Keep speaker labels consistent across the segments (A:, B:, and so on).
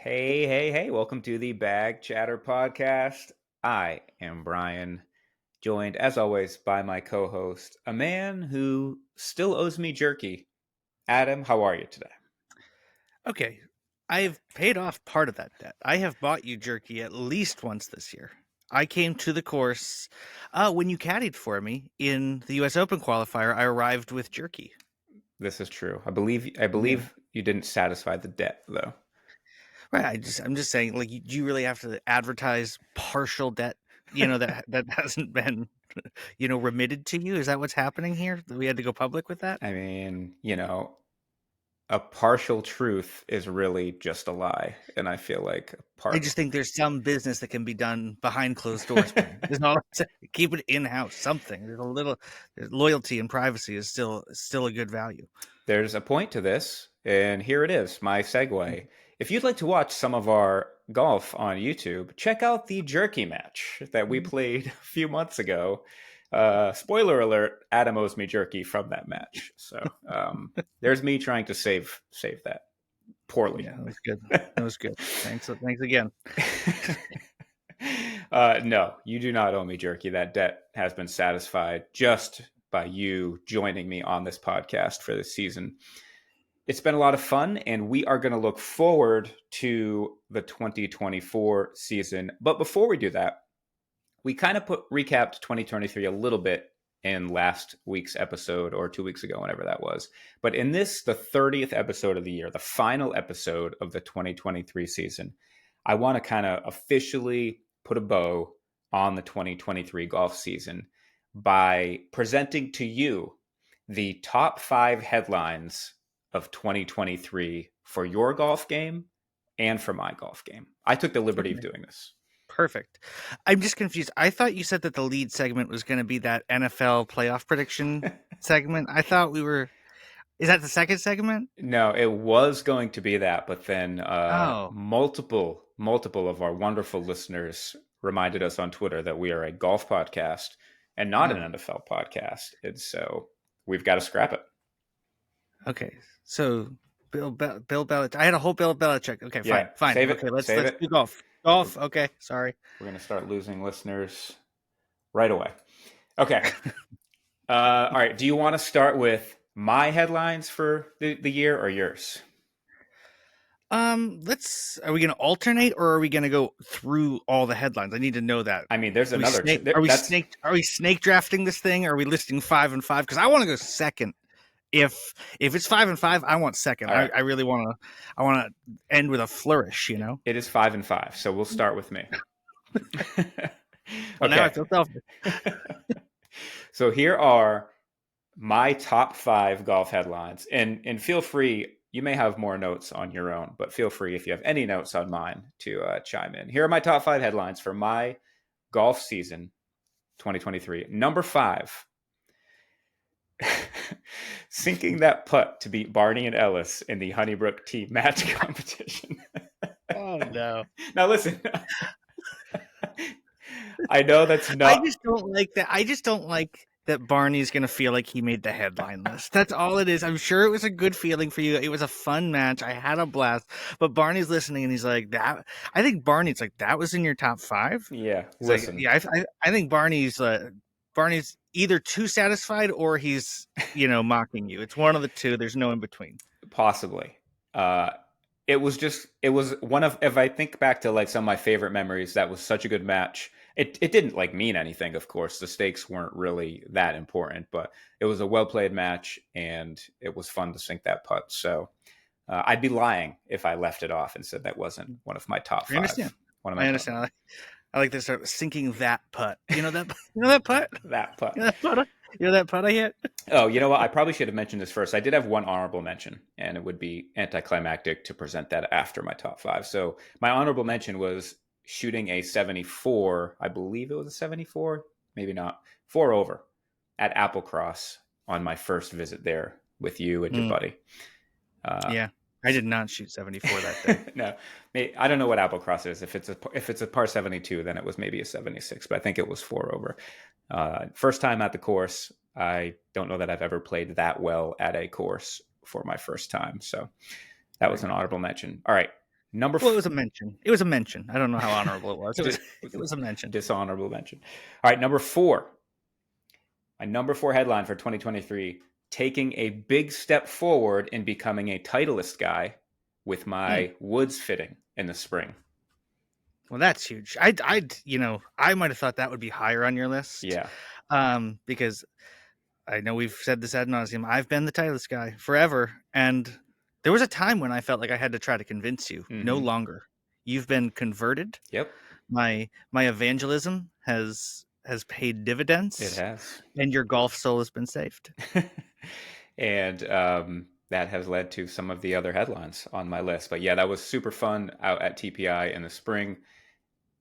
A: Hey, hey, hey, welcome to the Bag Chatter Podcast. I am Brian, joined as always by my co host, a man who still owes me jerky. Adam, how are you today?
B: Okay, I've paid off part of that debt. I have bought you jerky at least once this year. I came to the course when you caddied for me in the U.S. Open qualifier. I arrived with jerky.
A: This is true. I
B: Yeah,
A: believe you didn't satisfy the debt, though.
B: right. I'm just saying, like, do you really have to advertise partial debt? You know that hasn't been, remitted to you. Is that what's happening here? That we had to go public with that?
A: I mean, a partial truth is really just a lie. And I feel like
B: I just think there's some business that can be done behind closed doors, Brian. There's not keep it in house. Something there's loyalty and privacy is still a good value.
A: There's a point to this, and here it is, my segue. If you'd like to watch some of our golf on YouTube, check out the jerky match that we played a few months ago. Spoiler alert: Adam owes me jerky from that match. So there's me trying to save that poorly.
B: Yeah, that was good. That was good. Thanks again.
A: No, you do not owe me jerky. That debt has been satisfied just by you joining me on this podcast for this season. It's been a lot of fun, and we are going to look forward to the 2024 season. But before we do that, we kind of recapped 2023 a little bit in last week's episode or 2 weeks ago, whenever that was. But in this, the 30th episode of the year, the final episode of the 2023 season, I want to kind of officially put a bow on the 2023 golf season by presenting to you the top 5 headlines of 2023 for your golf game and for my golf game. I took the liberty of doing this.
B: Perfect. I'm just confused. I thought you said that the lead segment was going to be that NFL playoff prediction segment. I thought we were. Is that the second segment?
A: No, it was going to be that, but then
B: Oh,
A: multiple of our wonderful listeners reminded us on Twitter that we are a golf podcast and not an
B: oh.
A: NFL podcast, and so we've got to scrap it.
B: Okay. So Bill Belichick. I had a whole Bill Belichick. Okay,
A: Yeah,
B: fine.
A: save it.
B: Okay, let's
A: Save it.
B: do golf. Golf. Okay, sorry.
A: We're going to start losing listeners right away. Okay. All right. Do you want to start with my headlines for the year or yours?
B: Are we gonna alternate or are we gonna go through all the headlines? I need to know that.
A: I mean, there's another.
B: Are we snake drafting this thing? Are we listing 5 and 5? Because I want to go second. If it's 5 and 5, I want second.
A: Right.
B: I really want to. I want to end with a flourish. You know.
A: It is 5 and 5, so we'll start with me.
B: Well, now I feel selfish.
A: So here are my top 5 golf headlines, and feel free. You may have more notes on your own, but feel free if you have any notes on mine to chime in. Here are my top 5 headlines for my golf season 2023. Number 5. Sinking that putt to beat Barney and Ellis in the Honeybrook Tee match competition.
B: Oh no!
A: Now listen, I know that's not.
B: I just don't like that. I just don't like that Barney's going to feel like he made the headline list. That's all it is. I'm sure it was a good feeling for you. It was a fun match. I had a blast. But Barney's listening and he's like, that. I think Barney's like, that was in your top 5?
A: Yeah,
B: He's
A: listen.
B: like, yeah, I think Barney's either too satisfied or he's, mocking you. It's one of the two. There's no in between.
A: Possibly. It was one of, if I think back to like some of my favorite memories, that was such a good match. It didn't like mean anything, of course. The stakes weren't really that important, but it was a well played match and it was fun to sink that putt. So I'd be lying if I left it off and said that wasn't one of my top 5.
B: I understand.
A: I
B: understand. I like to start sinking that putt. You know that? You know that putt?
A: That putt.
B: You know that putt I hit?
A: Oh, you know what? I probably should have mentioned this first. I did have one honorable mention, and it would be anticlimactic to present that after my top 5. So my honorable mention was shooting a 74. I believe it was a 74, maybe not, 4 over at Applecross on my first visit there with you and your buddy.
B: Yeah. I did not shoot 74 that day.
A: No, I don't know what Applecross is. If it's a par 72, then it was maybe a 76, but I think it was 4 over. First time at the course. I don't know that I've ever played that well at a course for my first time. So that was an honorable mention. All right.
B: Well, it was a mention. It was a mention. I don't know how honorable it was.
A: Di-
B: It was a mention.
A: Dishonorable mention. All right, number 4. My number 4 headline for 2023: taking a big step forward in becoming a Titleist guy with my woods fitting in the spring.
B: Well, that's huge. I might have thought that would be higher on your list.
A: Yeah.
B: Because I know we've said this ad nauseum. I've been the Titleist guy forever, and there was a time when I felt like I had to try to convince you. No longer. You've been converted.
A: Yep.
B: My evangelism has paid dividends.
A: It has.
B: And your golf soul has been saved.
A: And that has led to some of the other headlines on my list. But yeah, that was super fun out at TPI in the spring.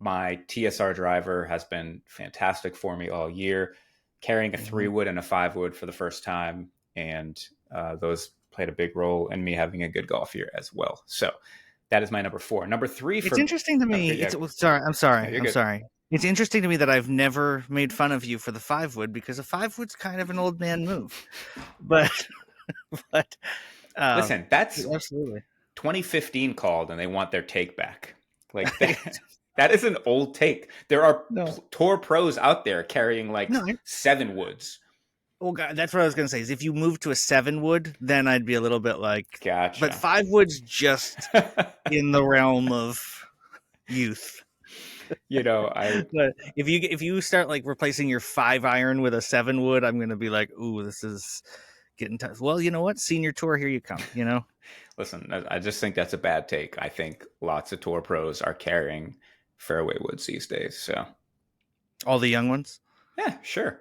A: My TSR driver has been fantastic for me all year, carrying a 3-wood and a 5-wood for the first time. And those played a big role in me having a good golf year as well. So that is my number 4. Number 3 for...
B: It's interesting to me.
A: Okay,
B: yeah. I'm sorry.
A: No,
B: I'm sorry. It's interesting to me that I've never made fun of you for the 5-wood, because a 5-wood's kind of an old man move. But
A: listen, that's
B: absolutely
A: 2015 called and they want their take back. Like that is an old take. There are tour pros out there carrying 7 woods.
B: Oh God, that's what I was gonna say. Is if you move to a 7-wood, then I'd be a little bit like,
A: gotcha.
B: But 5-wood's just in the realm of youth. But if you start replacing your 5-iron with a 7-wood, I'm gonna be like, ooh, this is getting tough. Well, you know what? Senior tour, here you come.
A: Listen, I just think that's a bad take. I think lots of tour pros are carrying fairway woods these days. So
B: all the young ones?
A: Yeah, sure.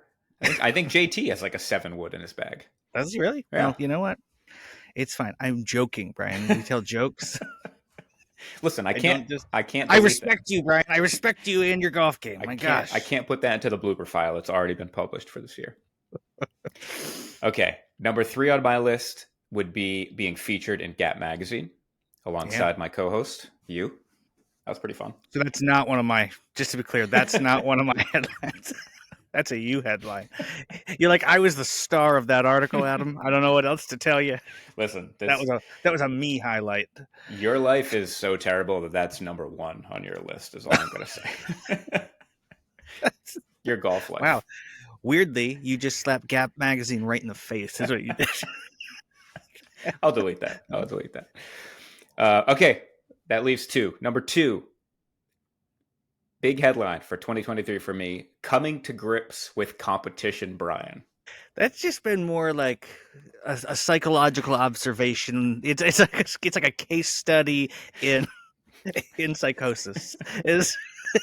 A: I think JT has a 7-wood in his bag.
B: Does he really?
A: Yeah.
B: Well, you know what? It's fine. I'm joking, Brian. We tell jokes.
A: Listen, I can't.
B: I respect you, Brian. I respect you and your golf game. My gosh,
A: I can't put that into the blooper file. It's already been published for this year. Okay, number 3 on my list would be being featured in Gap magazine alongside my co-host, you. That was pretty fun.
B: So that's not one of my. Just to be clear, that's not one of my headlines. That's a you headline. You're like, I was the star of that article, Adam. I don't know what else to tell you.
A: Listen,
B: that was a me highlight.
A: Your life is so terrible that that's number 1 on your list, is all I'm going to say. Your golf life.
B: Wow. Weirdly, you just slapped Gap magazine right in the face. That's what you did.
A: I'll delete that. Okay, that leaves 2. Number 2. Big headline for 2023 for me: coming to grips with competition, Brian.
B: That's just been more like a psychological observation. It's like a case study in psychosis. Is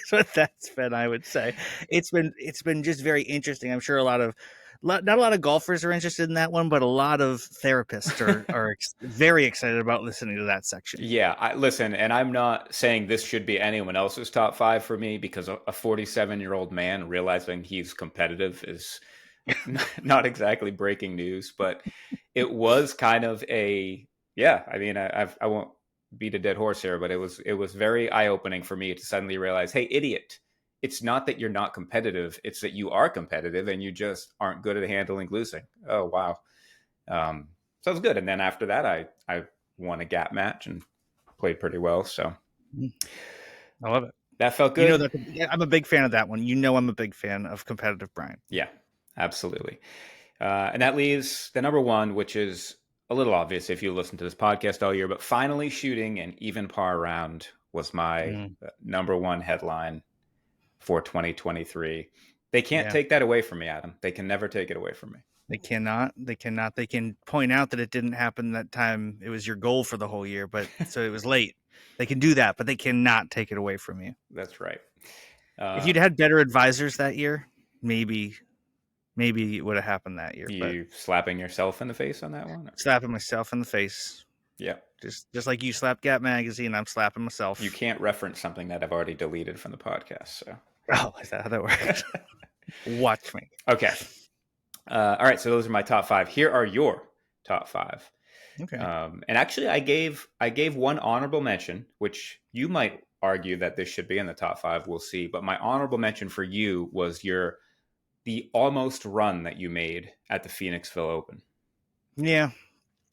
B: what that's been, I would say. It's been just very interesting. I'm sure not a lot of golfers are interested in that one, but a lot of therapists are very excited about listening to that section.
A: Yeah, listen, and I'm not saying this should be anyone else's top 5 for me, because a 47-year-old man realizing he's competitive is not exactly breaking news, but it was kind of I won't beat a dead horse here, but it was very eye-opening for me to suddenly realize, hey, idiot, it's not that you're not competitive, it's that you are competitive and you just aren't good at handling losing. Oh, wow. So it was good. And then after that, I won a Gap match and played pretty well. So
B: I love it.
A: That felt good.
B: I'm a big fan of that one. I'm a big fan of competitive Brian.
A: Yeah, absolutely. And that leaves the number 1, which is a little obvious if you listen to this podcast all year, but finally shooting an even par round was my number 1 headline for 2023. They can't take that away from me, Adam. They can never take it away from me.
B: They cannot. They can point out that it didn't happen that time. It was your goal for the whole year, but so it was late. They can do that, but they cannot take it away from you.
A: That's right.
B: If you'd had better advisors that year, maybe it would have happened that year.
A: You slapping yourself in the face on that one? Or?
B: Slapping myself in the face.
A: Yeah.
B: Just like you slapped Gap magazine, I'm slapping myself.
A: You can't reference something that I've already deleted from the podcast. So.
B: Oh, is that how that works? Watch me.
A: Okay. All right. So those are my top 5. Here are your top 5.
B: Okay.
A: And actually, I gave one honorable mention, which you might argue that this should be in the top 5. We'll see. But my honorable mention for you was the almost run that you made at the Phoenixville Open.
B: Yeah.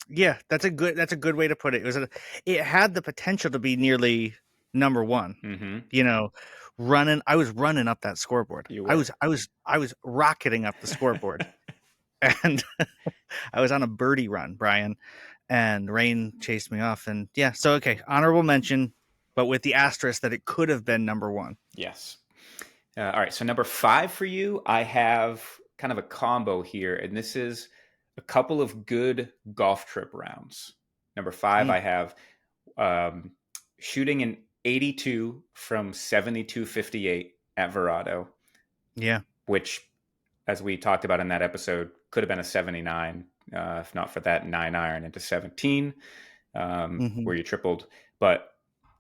B: Yeah, that's a good way to put it. It had the potential to be nearly number one.
A: Mm-hmm.
B: You know, I was running up that scoreboard.
A: You
B: I
A: were.
B: was I was rocketing up the scoreboard, and I was on a birdie run, Brian, and rain chased me off. And yeah, so okay, honorable mention, but with the asterisk that it could have been number one.
A: Yes. All right. So number 5 for you, I have kind of a combo here, and this is a couple of good golf trip rounds. Number 5,
B: Mm,
A: I have um, shooting an 82 from 72.58 at Verado,
B: yeah.
A: which, as we talked about in that episode, could have been a 79 if not for that 9 iron into 17
B: Hmm.
A: where you tripled. But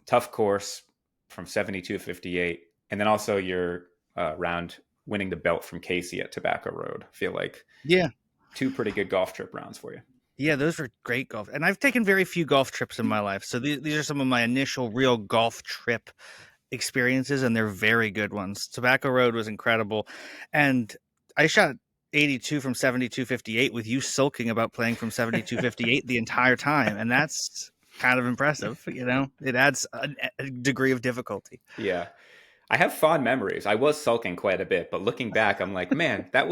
A: tough course from 72.58. And then also your round winning the belt from Casey at Tobacco Road. I feel like
B: Yeah.
A: 2 pretty good golf trip rounds for you.
B: Yeah, those were great golf. And I've taken very few golf trips in my life. So these are some of my initial real golf trip experiences, and they're very good ones. Tobacco Road was incredible. And I shot 82 from 72.58 with you sulking about playing from 72.58 the entire time. And that's kind of impressive. It adds a degree of difficulty.
A: Yeah. I have fond memories. I was sulking quite a bit, but looking back, I'm like, man, it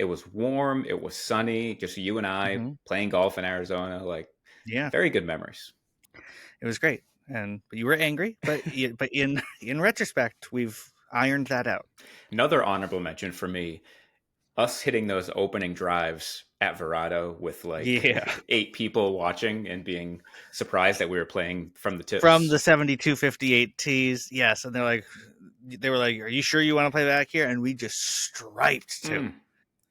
A: was warm, it was sunny, just you and I
B: Hmm.
A: playing golf in Arizona. Like,
B: Yeah,
A: very good memories.
B: it was great. But you were angry, but in retrospect, we've ironed that out.
A: Another honorable mention for me, us hitting those opening drives at Verado with like
B: Yeah.
A: 8 people watching and being surprised that we were playing from the
B: From
A: tips.
B: the 72.58 tees, yes, and they were like, "Are you sure you want to play back here?" And we just striped too.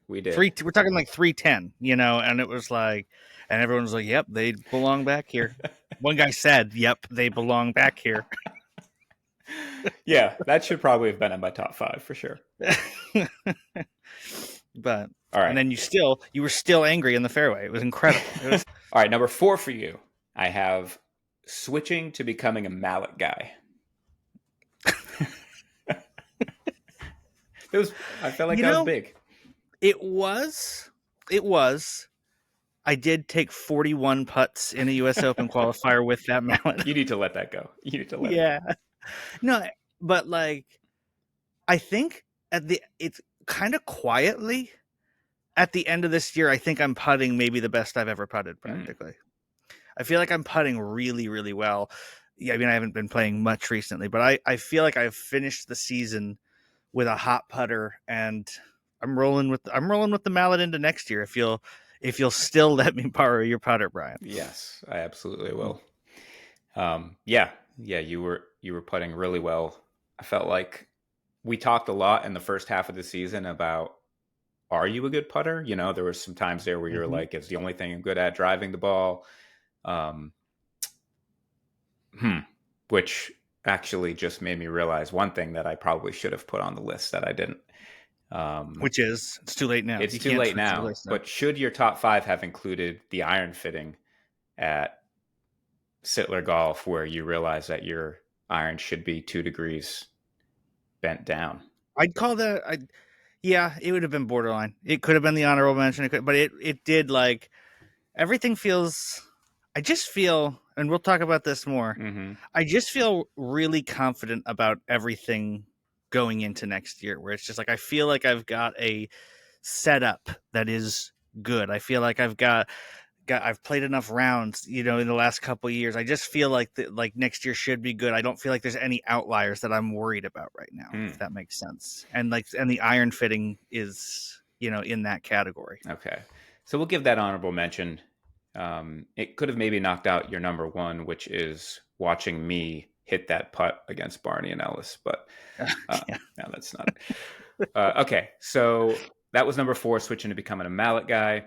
A: We did.
B: Three, we're talking like 310, and it was like, and everyone was like, "Yep, they belong back here." One guy said, "Yep, they belong back here."
A: Yeah, that should probably have been in my top 5 for sure.
B: But
A: All
B: and
A: right.
B: then you were still angry in the fairway. It was incredible. It was
A: All right, number 4 for you. I have switching to becoming a mallet guy. I felt like
B: you
A: that was
B: know
A: big.
B: it was it was. I did take 41 putts in a U.S. Open qualifier with that mallet.
A: You need to let that go. You need to let it go.
B: Yeah. No, but like I think it's kind of quietly at the end of this year, I think I'm putting maybe the best I've ever putted
A: Mm,
B: practically. I feel like I'm putting really, really well. Yeah, I mean, I haven't been playing much recently, but I feel like I've finished the season with a hot putter, and I'm rolling with the mallet into next year. If you'll still let me borrow your putter, Brian.
A: yes, I absolutely will. Yeah, yeah, you were putting really well. I felt like we talked a lot in the first half of the season about are you a good putter? There was some times there where you're
B: Mm-hmm.
A: like, it's the only thing I'm good at driving the ball. Um, hmm, which actually just made me realize one thing that I probably should have put on the list that I didn't. Um,
B: Which is it's too late now.
A: it's
B: You
A: too
B: can't
A: late
B: switch the
A: now,
B: list now.
A: but should your top 5 have included the iron fitting at Sittler Golf where you realize that your iron should be 2 degrees bent down?
B: I'd call that. Yeah, it would have been borderline. It could have been the honorable mention. But it did like everything feels. I just feel, and we'll talk about this more.
A: Mm-hmm.
B: I just feel really confident about everything going into next year. Where it's just like I feel like I've got a setup that is good. I feel like I've played enough rounds, in the last couple of years. I just feel like like next year should be good. I don't feel like there's any outliers that I'm worried about right now, if
A: Mm,
B: that makes sense. And the iron fitting is, in that category.
A: okay. So we'll give that honorable mention. It could have maybe knocked out your number 1, which is watching me hit that putt against Barney and Ellis, but
B: Yeah.
A: no, that's not it. Okay, so that was number 4, switching to becoming a mallet guy.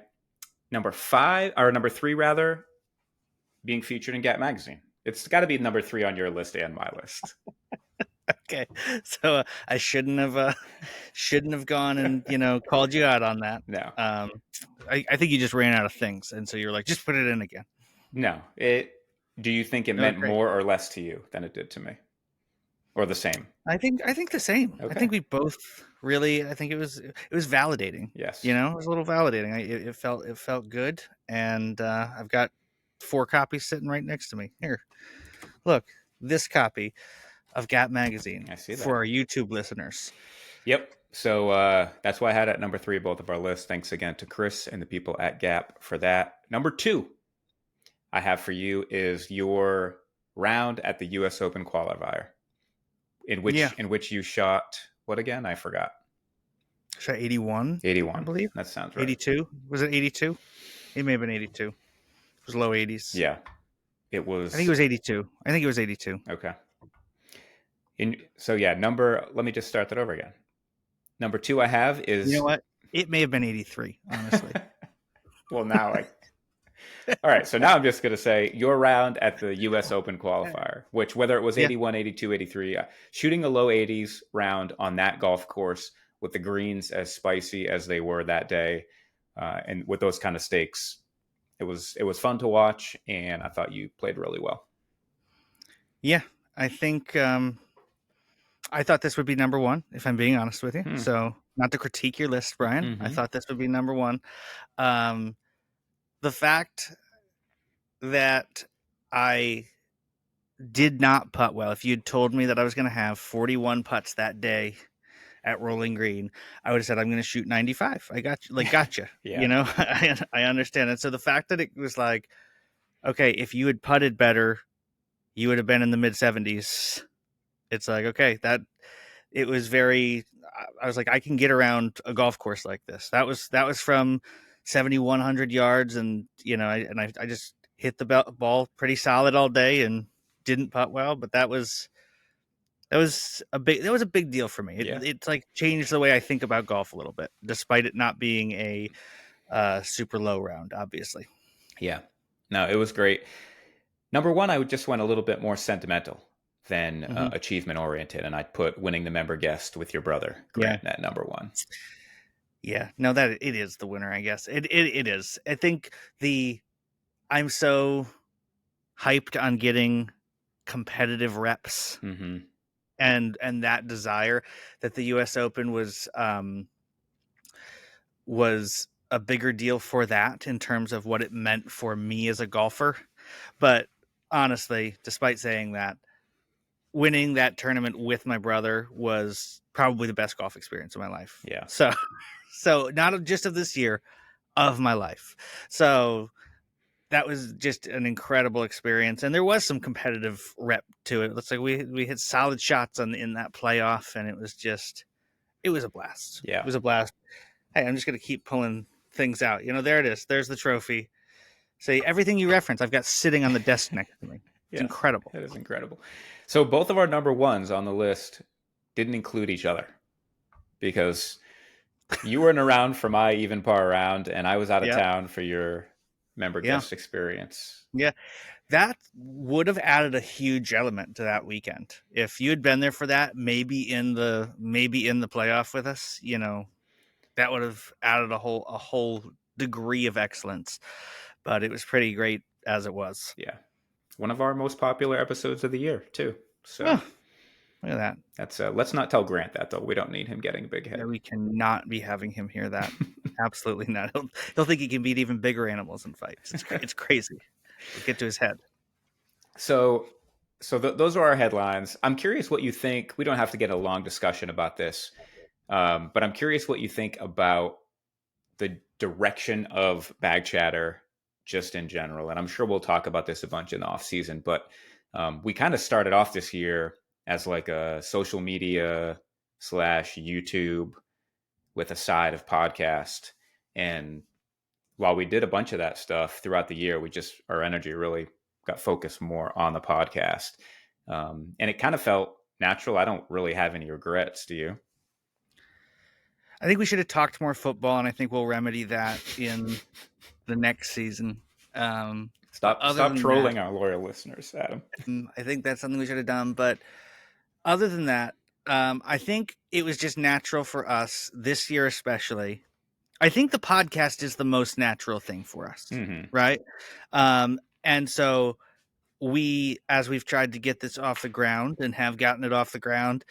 A: Number 5, or number 3 rather, being featured in Gap magazine. It's got to be number 3 on your list and my list.
B: Okay. So I shouldn't have gone and, called you out on that.
A: No,
B: I think you just ran out of things. And so you're like, just put it in again.
A: no. It. Do you think it
B: Oh,
A: meant
B: great.
A: more or less to you than it did to me, or the same?
B: I think the same. I
A: Okay.
B: think we both really, I think it was validating.
A: Yes.
B: You know, it was a little validating. It felt good, and I've got 4 copies sitting right next to me. Here, look, this copy of Gap Magazine
A: I see
B: for
A: that.
B: our YouTube listeners.
A: Yep. So that's why I had it at number 3 both of our lists. Thanks again to Chris and the people at Gap for that. Number 2 I have for you is your round at the U.S. Open qualifier,
B: Yeah,
A: in which you shot what again? I forgot.
B: shot 81, I
A: 81.
B: believe.
A: That sounds right.
B: 82, was it 82? It may have been 82. It was low 80s.
A: Yeah, it
B: I think
A: was.
B: it was 82. I think it was 82.
A: Okay. So yeah, number. Let me just start that over again. Number 2 I have
B: You know
A: is.
B: what? It may have been 83, honestly.
A: Well, now I. All right, so now I'm just going to say your round at the U.S. Open
B: Yeah.
A: qualifier, which whether it was
B: Yeah.
A: 81, 82, 83, shooting a low 80s round on that golf course with the greens as spicy as they were that day, and with those kind of stakes, it was fun to watch, and I thought you played really well.
B: Yeah, I think I thought this would be number 1, if I'm being honest with you. So, not to critique your list, Brian. I thought this would be number 1. The fact that I did not putt well, if you'd told me that I was going to have 41 putts that day at Rolling Green, I would have said I'm going to shoot 95. I got you, gotcha.
A: Yeah.
B: You know, I understand. And so the fact that it was like, okay, if you had putted better, you would have been in the mid 70s. It's like, okay, that it was very. I was like, I can get around a golf course like this. That was from 7,100 yards, and you know, I just hit the ball pretty solid all day and didn't putt well, but that was a big deal for me. It's like changed the way I think about golf a little bit, despite it not being a super low round, obviously.
A: Yeah, no, it was great. Number 1, I would just went a little bit more sentimental than achievement oriented, and I'd put winning the member guest with your brother Grant at number 1.
B: Yeah, no, that it is the winner. I guess it is. I think I'm so hyped on getting competitive reps and that desire that the U.S. Open was a bigger deal for that in terms of what it meant for me as a golfer. But honestly, despite saying that, winning that tournament with my brother was probably the best golf experience of my life.
A: Yeah.
B: So not just of this year, of my life. So that was just an incredible experience, and there was some competitive rep to it. Looks like we hit solid shots in that playoff, and it was a blast.
A: Yeah,
B: it was a blast. Hey, I'm just gonna keep pulling things out. You know, there it is. There's the trophy. See, everything you reference, I've got sitting on the desk next to me. It's incredible.
A: It is incredible. So both of our number 1s on the list didn't include each other because you weren't around for my even par round, and I was out of town for your member guest experience.
B: Yeah, that would have added a huge element to that weekend if you had been there for that. Maybe in the playoff with us, you know, that would have added a whole degree of excellence. But it was pretty great as it was.
A: Yeah, one of our most popular episodes of the year too. So
B: look at that.
A: That's let's not tell Grant that though. We don't need him getting a big head.
B: Yeah, we cannot be having him hear that. Absolutely not. He'll think he can beat even bigger animals in fights. It's crazy. We'll get to his head.
A: So those are our headlines. I'm curious what you think. We don't have to get a long discussion about this, but I'm curious what you think about the direction of bag chatter just in general. And I'm sure we'll talk about this a bunch in the off season, but we kind of started off this year as like a social media / YouTube with a side of podcast. And while we did a bunch of that stuff throughout the year, our energy really got focused more on the podcast. And it kind of felt natural. I don't really have any regrets. Do you?
B: I think we should have talked more football, and I think we'll remedy that in the next season.
A: Stop trolling our loyal listeners, Adam.
B: I think that's something we should have done. But other than that, I think it was just natural for us this year, especially. I think the podcast is the most natural thing for us, right? And so as we've tried to get this off the ground and have gotten it off the ground,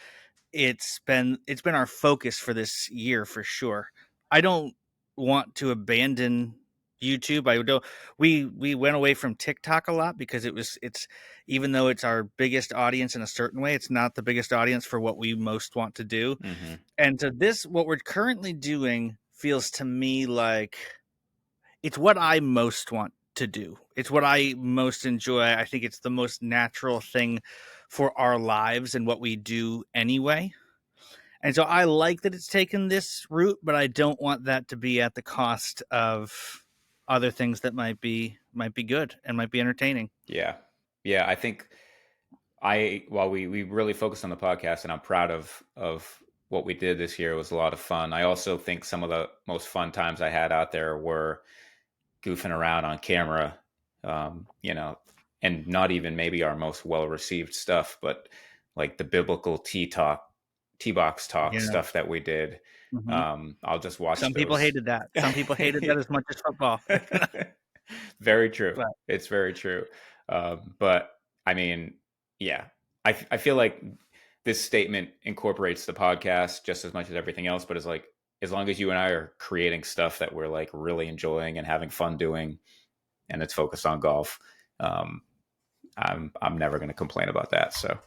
B: it's been our focus for this year for sure. I don't want to abandon YouTube. I don't. We went away from TikTok a lot because it's even though it's our biggest audience in a certain way, it's not the biggest audience for what we most want to do.
A: Mm-hmm.
B: And so this, what we're currently doing, feels to me like it's what I most want to do. It's what I most enjoy. I think it's the most natural thing for our lives and what we do anyway. And so I like that it's taken this route, but I don't want that to be at the cost of other things that might be good and might be entertaining.
A: Yeah. Yeah. I think while we really focused on the podcast, and I'm proud of what we did this year. It was a lot of fun. I also think some of the most fun times I had out there were goofing around on camera, you know, and not even maybe our most well received stuff, but like the biblical tea box talk
B: Yeah.
A: stuff that we did.
B: hmm
A: I'll just watch
B: Some people
A: those.
B: hated that. Some people hated that as much as football.
A: Very true.
B: But
A: It's very true. But I mean, yeah, I feel like this statement incorporates the podcast just as much as everything else. But it's like, as long as you and I are creating stuff that we're like really enjoying and having fun doing, and it's focused on golf, um, I'm never going to complain about that. So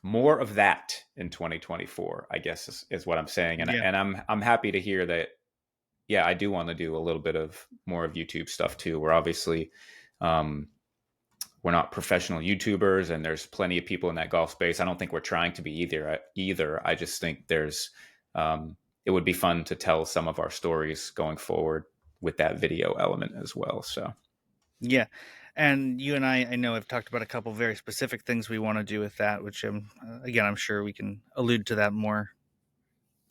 A: more of that in 2024, I guess is what I'm saying, and
B: yeah,
A: I'm happy to hear that. Yeah, I do want to do a little bit of more of YouTube stuff too. We're obviously um, we're not professional YouTubers, and there's plenty of people in that golf space. I don't think we're trying to be either. I just think it would be fun to tell some of our stories going forward with that video element as well. So
B: yeah. And you and I know, have talked about a couple very specific things we want to do with that, which again, I'm sure we can allude to that more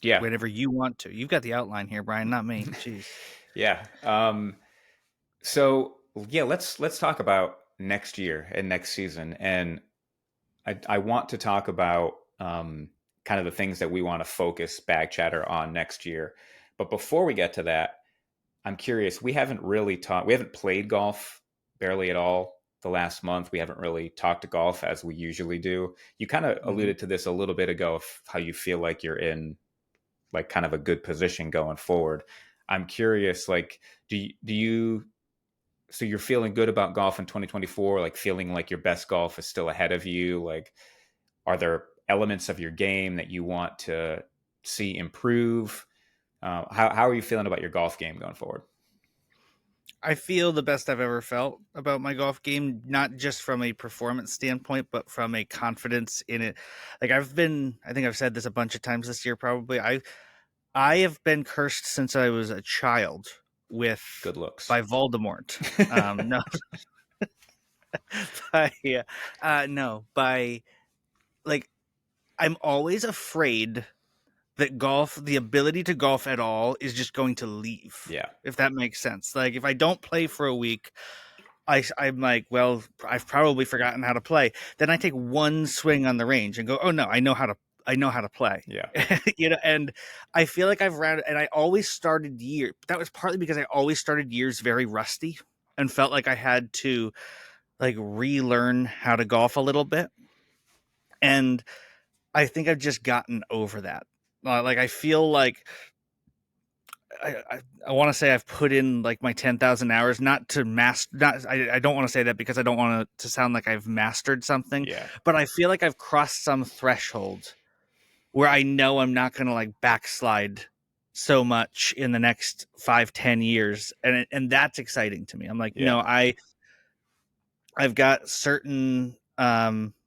A: yeah,
B: whenever you want to. You've got the outline here, Brian, not me. Jeez.
A: yeah. So yeah, let's talk about next year and next season, and I want to talk about kind of the things that we want to focus Bag Chatter on next year. But before we get to that, I'm curious. We haven't played golf barely at all the last month. We haven't really talked to golf as we usually do. You kind of
B: hmm
A: alluded to this a little bit ago of how you feel like you're in like kind of a good position going forward. I'm curious, like, do you so you're feeling good about golf in 2024, like feeling like your best golf is still ahead of you? Like, are there elements of your game that you want to see improve? How are you feeling about your golf game going forward?
B: I feel the best I've ever felt about my golf game, not just from a performance standpoint, but from a confidence in it. Like I think I've said this a bunch of times this year, probably. I have been cursed since I was a child with
A: Good looks.
B: by Voldemort. No, yeah, no, by like I'm always afraid that the ability to golf at all, is just going to leave.
A: Yeah.
B: If that makes sense. Like if I don't play for a week, I'm like, well, I've probably forgotten how to play. Then I take one swing on the range and go, oh no, I know how to play.
A: Yeah.
B: And I feel like I've rounded, and I always started year. That was partly because I always started years very rusty and felt like I had to like relearn how to golf a little bit. And I think I've just gotten over that. Like I feel like I want to say I've put in like my 10,000 hours, not to master. Not I don't want to say that because I don't want to sound like I've mastered something,
A: Yeah.
B: but I feel like I've crossed some threshold where I know I'm not going to like backslide so much in the next 5-10 years, and that's exciting to me. I'm like,
A: Yeah.
B: no, I've got certain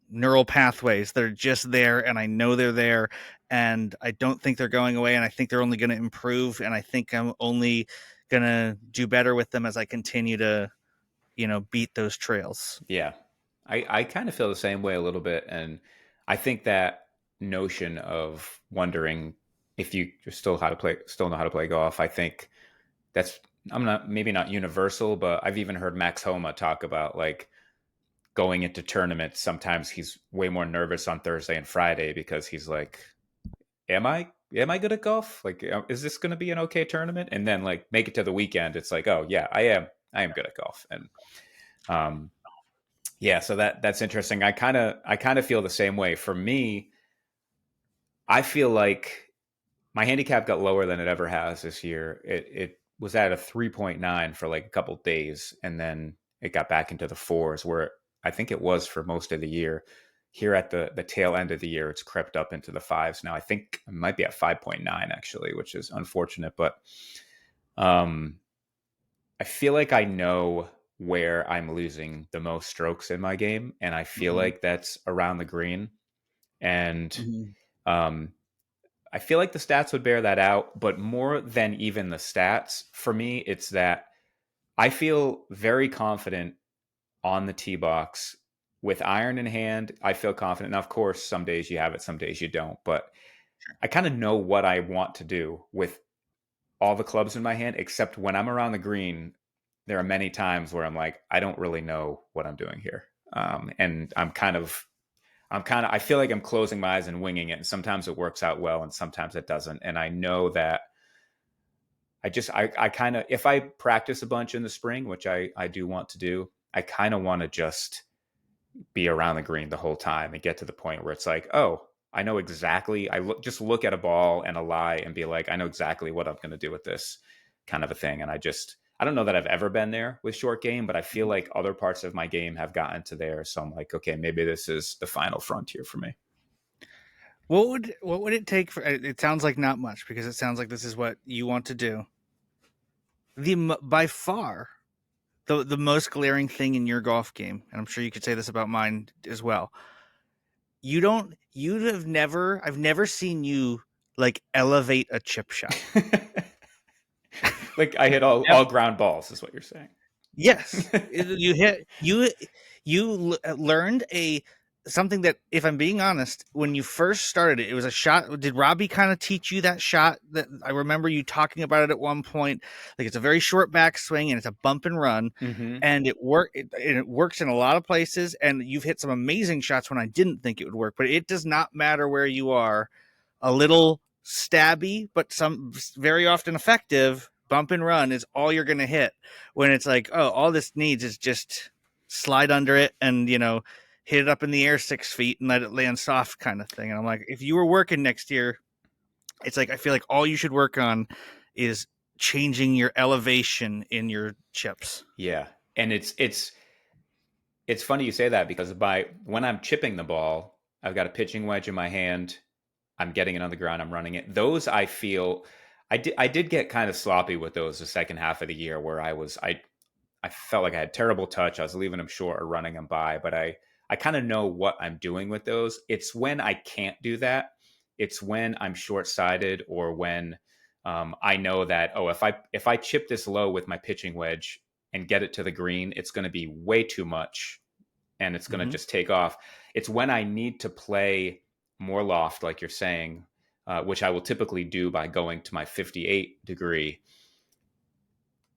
B: neural pathways that are just there, and I know they're there, and I don't think they're going away, and I think they're only going to improve, and I think I'm only going to do better with them as I continue to, beat those trails.
A: Yeah. I kind of feel the same way a little bit. And I think that notion of wondering if you still know how to play golf, I think that's, I'm not, maybe not universal, but I've even heard Max Homa talk about like going into tournaments. Sometimes he's way more nervous on Thursday and Friday because he's like, am I good at golf? Like, is this going to be an okay tournament? And then like make it to the weekend. It's like, oh yeah, I am good at golf. And, um, yeah, so that's interesting. I kind of feel the same way. For me, I feel like my handicap got lower than it ever has this year. It was at a 3.9 for like a couple days, and then it got back into the fours where I think it was for most of the year. Here at the tail end of the year, it's crept up into the fives now. I think it might be at 5.9 actually, which is unfortunate, but um, I feel like I know where I'm losing the most strokes in my game, and I feel
B: Mm-hmm.
A: like that's around the green. And
B: Mm-hmm.
A: um, I feel like the stats would bear that out, but more than even the stats, for me, it's that I feel very confident on the tee box with iron in hand. I feel confident. Now, of course, some days you have it, some days you don't, but I kind of know what I want to do with all the clubs in my hand, except when I'm around the green, there are many times where I'm like, I don't really know what I'm doing here. And I feel like I'm closing my eyes and winging it. And sometimes it works out well and sometimes it doesn't. And I know that I kind of, if I practice a bunch in the spring, which I do want to do, I kind of want to just be around the green the whole time and get to the point where it's like, oh, I know exactly. Just look at a ball and a lie and be like, I know exactly what I'm going to do with this kind of a thing. And I don't know that I've ever been there with short game, but I feel like other parts of my game have gotten to there. So I'm like, okay, maybe this is the final frontier for me.
B: What would it take for? It sounds like not much because it sounds like this is what you want to do. By far the most glaring thing in your golf game, and I'm sure you could say this about mine as well. I've never seen you like elevate a chip shot.
A: Like I hit all ground balls, is what you're saying.
B: Yes, you hit learned a something that, if I'm being honest, when you first started it, it was a shot. Did Robbie kind of teach you that shot? That I remember you talking about it at one point. Like it's a very short backswing and it's a bump and run,
A: Mm-hmm.
B: and it works in a lot of places. And you've hit some amazing shots when I didn't think it would work. But it does not matter where you are. A little stabby, but some very often effective bump and run is all you're going to hit. When it's like, oh, all this needs is just slide under it and hit it up in the air 6 feet and let it land soft, kind of thing. And I'm like, if you were working next year, it's like I feel like all you should work on is changing your elevation in your chips.
A: Yeah, and it's funny you say that because by when I'm chipping the ball, I've got a pitching wedge in my hand. I'm getting it on the ground. I'm running it. Those I feel I did get kind of sloppy with those the second half of the year where I felt like I had terrible touch. I was leaving them short or running them by, but I kind of know what I'm doing with those. It's when I can't do that. It's when I'm short sighted or when I know that if I chip this low with my pitching wedge and get it to the green, it's going to be way too much and it's going to
B: Mm-hmm.
A: just take off. It's when I need to play more loft, like you're saying, which I will typically do by going to my 58 degree.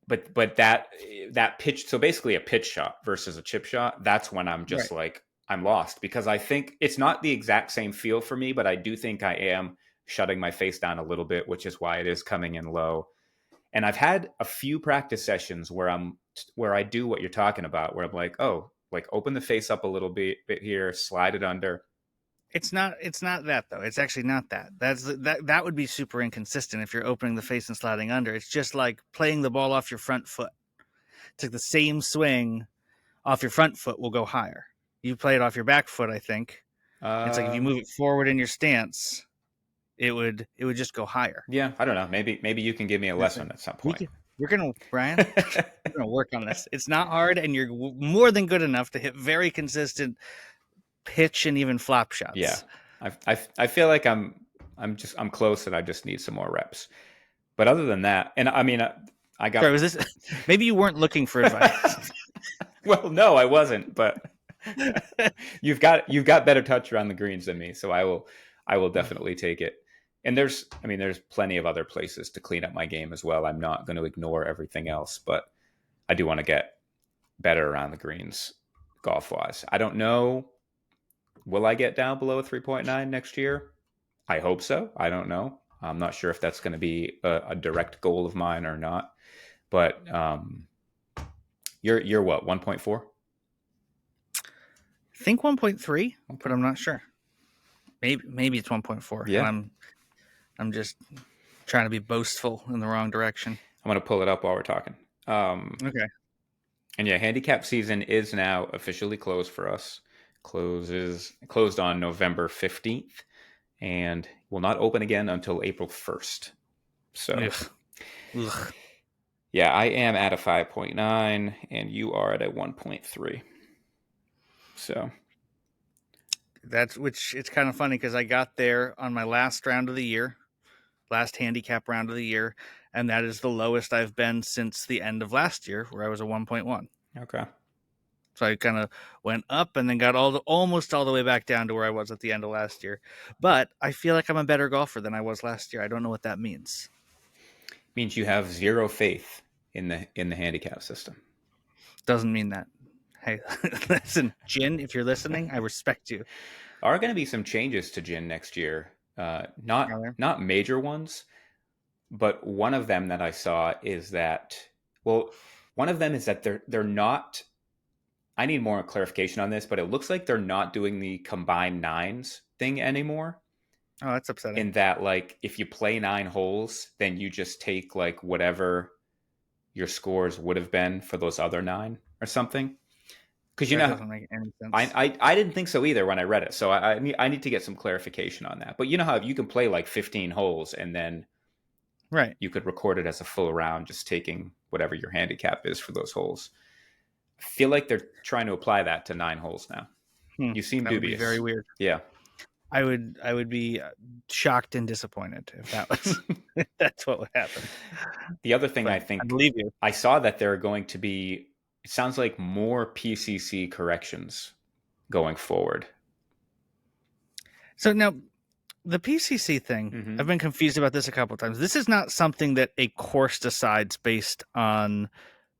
A: But that pitch, so basically a pitch shot versus a chip shot, that's when I'm just
B: Right.
A: like I'm lost because I think it's not the exact same feel for me, but I do think I am shutting my face down a little bit, which is why it is coming in low. And I've had a few practice sessions where I do what you're talking about, where I'm like, oh, like open the face up a little bit here, slide it under.
B: It's not that though. It's actually not that. That would be super inconsistent if you're opening the face and sliding under. It's just like playing the ball off your front foot. It's like the same swing off your front foot will go higher. You play it off your back foot, I think. It's like if you
A: Um,
B: move it forward in your stance, it would just go higher.
A: yeah, I don't know. Maybe you can give me a
B: It's like
A: lesson at some
B: we
A: point.
B: can we're gonna Brian, we're gonna work on this. It's not hard, and you're more than good enough to hit very consistent pitch and even flop
A: Yeah,
B: shots.
A: I feel like I'm close and I just need some more reps. But other than that, and I mean, I
B: Sorry,
A: got
B: was this? Maybe you weren't looking for advice.
A: well, no, I wasn't, but you've got better touch around the greens than me, so I will definitely take it. And there's plenty of other places to clean up my game as well. I'm not going to ignore everything else, but I do want to get better around the greens golf wise. I don't know, will I get down below a 3.9 next year? I hope so. I don't know. I'm not sure if that's going to be a direct goal of mine or not. But you're what, 1.4?
B: I think 1.3, but
A: Okay.
B: I'm not sure. Maybe it's 1.4,
A: Yeah.
B: and I'm just trying to be boastful in the wrong direction.
A: I'm going to pull it up while we're talking.
B: Okay.
A: And yeah, handicap season is now officially closed for us. Closed on November 15th and will not open again until April 1st. So,
B: Ugh. Ugh.
A: yeah, I am at a 5.9 and you are at a 1.3. So,
B: It's kind of funny because I got there on my last round of the year, last handicap round of the year, and that is the lowest I've been since the end of last year, where I was a 1.1.
A: okay.
B: So I kind of went up and then got almost all the way back down to where I was at the end of last year. But I feel like I'm a better golfer than I was last year. I don't know what that means.
A: Means you have zero faith in the handicap system.
B: Doesn't mean that. Hey, listen, Jin, if you're listening, I respect you.
A: Are going to be some changes to Gin next year. Not major ones, but one of them that I saw is that, well, one of them is that they're not. I need more clarification on this, but it looks like they're not doing the combined nines thing anymore.
B: Oh, that's upsetting.
A: In that, like, if you play 9 holes, then you just take like whatever your scores would have been for those other 9 or something. Because
B: That doesn't make any sense.
A: I didn't think so either when I read it. So I need to get some clarification on that. But you know how you can play like 15 holes and then
B: Right.
A: you could record it as a full round, just taking whatever your handicap is for those holes. I feel like they're trying to apply that to 9 holes now. You seem
B: That would be
A: dubious.
B: very weird.
A: Yeah.
B: I would be shocked and disappointed if that was if that's what would happen.
A: The other thing
B: But
A: I think
B: I believe you.
A: I saw that there are going to be, it sounds like more PCC corrections going forward.
B: So now the PCC thing,
A: Mm-hmm.
B: I've been confused about this a couple of times. This is not something that a course decides based on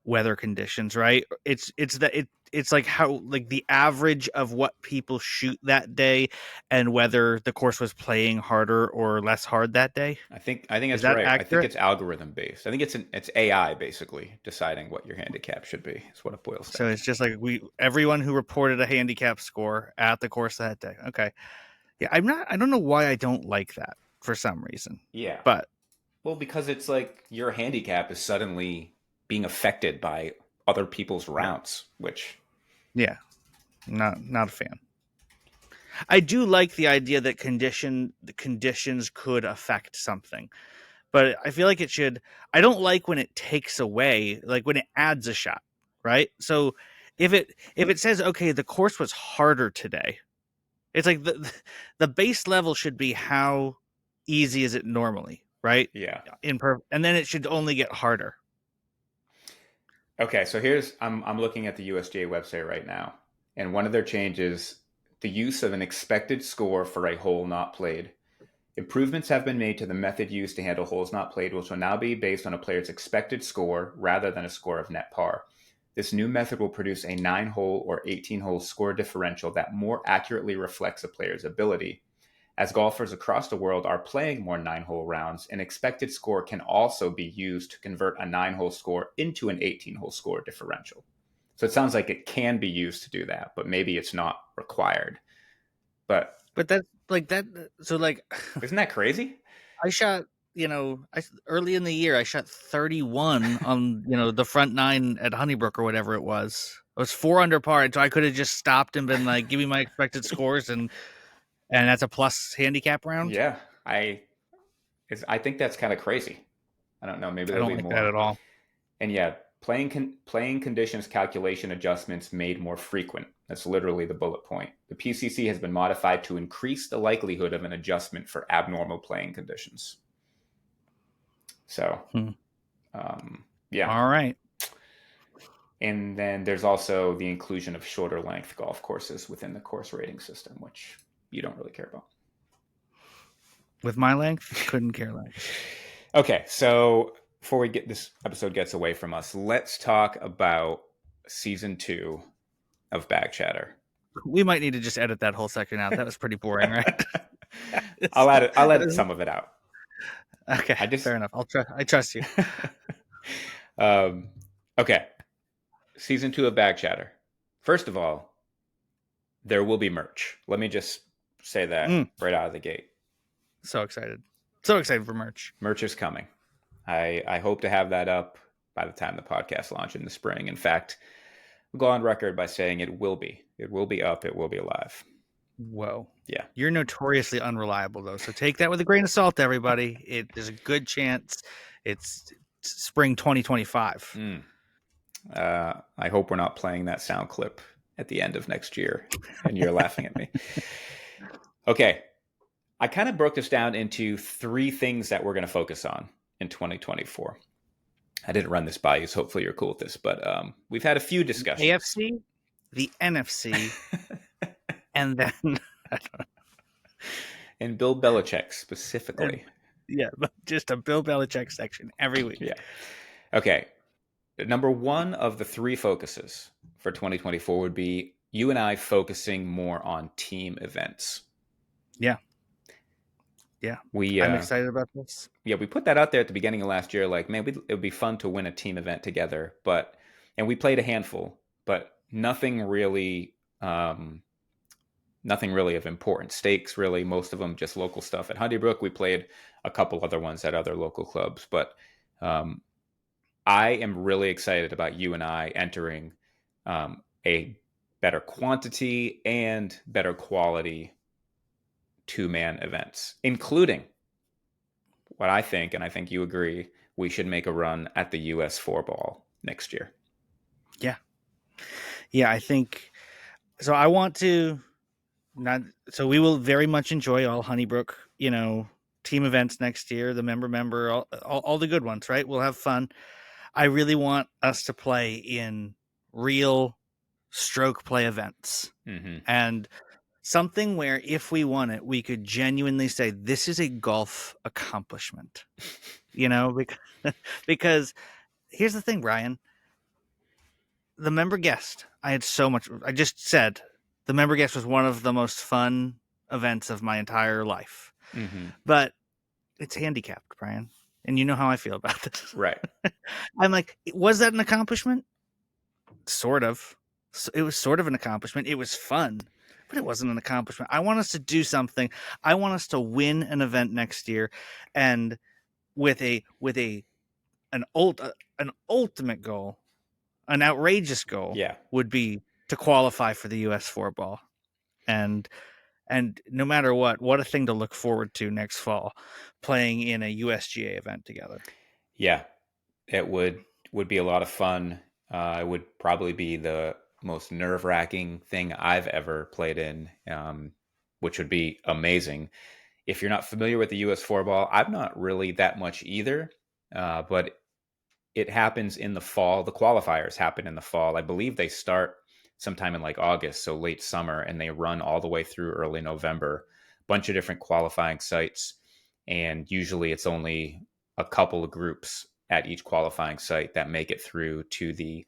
B: weather conditions, right? It's like how, like, the average of what people shoot that day and whether the course was playing harder or less hard that day.
A: I think
B: Is
A: that's
B: that
A: right. I think
B: accurate?
A: it's algorithm based. I think it's AI basically deciding what your handicap should be. Is what it boils
B: So
A: down
B: it's
A: to.
B: just like everyone who reported a handicap score at the course that day. Okay. Yeah, I don't know why I don't like that for some reason.
A: Yeah.
B: But
A: Well, because it's like your handicap is suddenly being affected by other people's rounds, which
B: yeah, not a fan. I do like the idea that the conditions could affect something, but I feel like it should. I don't like when it takes away, like when it adds a shot, right? So if it says, okay, the course was harder today, it's like the base level should be how easy is it normally, right?
A: yeah.
B: And then it should only get harder.
A: Okay, so I'm looking at the USGA website right now, and one of their changes, the use of an expected score for a hole not played. Improvements have been made to the method used to handle holes not played, which will now be based on a player's expected score rather than a score of net par. This new method will produce a 9-hole or 18-hole score differential that more accurately reflects a player's ability. As golfers across the world are playing more 9-hole rounds, an expected score can also be used to convert a 9-hole score into an 18-hole score differential. So it sounds like it can be used to do that, but maybe it's not required. But
B: That's like that. So like,
A: isn't that crazy?
B: I shot, early in the year, I shot 31 on, the front 9 at Honeybrook or whatever it was. It was 4 under par, so I could have just stopped and been like, "Give me my expected scores," and that's a plus handicap round.
A: Yeah, I think that's kind of crazy. I don't know. Maybe
B: I
A: there'll
B: don't
A: be
B: like that
A: more.
B: at all.
A: And yeah, playing conditions calculation adjustments made more frequent. That's literally the bullet point. The PCC has been modified to increase the likelihood of an adjustment for abnormal playing conditions. So, yeah.
B: All right.
A: And then there's also the inclusion of shorter length golf courses within the course rating system, which you don't really care about.
B: With my length, couldn't care less.
A: Okay, so before this episode gets away from us, let's talk about season 2 of Bag Chatter.
B: We might need to just edit that whole section out. That was pretty boring, right?
A: I'll edit some of it out.
B: Okay, fair enough. I trust you.
A: Okay, season 2 of Bag Chatter. First of all, there will be merch. Let me just say that right out of the gate.
B: So excited. So excited for merch.
A: Merch is coming. I hope to have that up by the time the podcast launch in the spring. In fact, I'll go on record by saying it will be. It will be up. It will be alive.
B: Whoa.
A: Yeah.
B: You're notoriously unreliable, though. So take that with a grain of salt, everybody. It is a good chance it's spring 2025.
A: I hope we're not playing that sound clip at the end of next year and you're laughing at me. Okay. I kind of broke this down into 3 things that we're going to focus on in 2024. I didn't run this by you, so hopefully you're cool with this, but we've had a few discussions.
B: The AFC, the NFC, and then
A: and Bill Belichick specifically.
B: Yeah, just a Bill Belichick section every week.
A: Yeah. Okay. Number 1 of the 3 focuses for 2024 would be you and I focusing more on team events.
B: Yeah. I'm excited about this.
A: Yeah, we put that out there at the beginning of last year. Like, man, it would be fun to win a team event together. And we played a handful, but nothing really of important stakes. Really, most of them just local stuff. At Honeybrook, we played a couple other ones at other local clubs, but I am really excited about you and I entering a better quantity and better quality 2-man events, including what I think, and I think you agree, we should make a run at the US 4-ball next year.
B: Yeah, I think so. I want to we will very much enjoy all Honeybrook, team events next year, the member, all the good ones, right? We'll have fun. I really want us to play in real stroke play events. And something where if we won it, we could genuinely say, this is a golf accomplishment, because here's the thing, Brian, the member guest, I just said the member guest was one of the most fun events of my entire life, but it's handicapped, Brian. And you know how I feel about this.
A: Right.
B: I'm like, was that an accomplishment? Sort of. It was sort of an accomplishment. It was fun, but it wasn't an accomplishment. I want us to do something. I want us to win an event next year, and with an ultimate goal, an outrageous goal, would be to qualify for the US 4-ball. And no matter what a thing to look forward to next fall, playing in a USGA event together.
A: Yeah, it would be a lot of fun. It would probably be the most nerve-wracking thing I've ever played in, which would be amazing. If you're not familiar with the US 4-ball, I'm not really that much either, but it happens in the fall. The qualifiers happen in the fall. I believe they start sometime in like August, so late summer, and they run all the way through early November. Bunch of different qualifying sites, and usually it's only a couple of groups at each qualifying site that make it through to the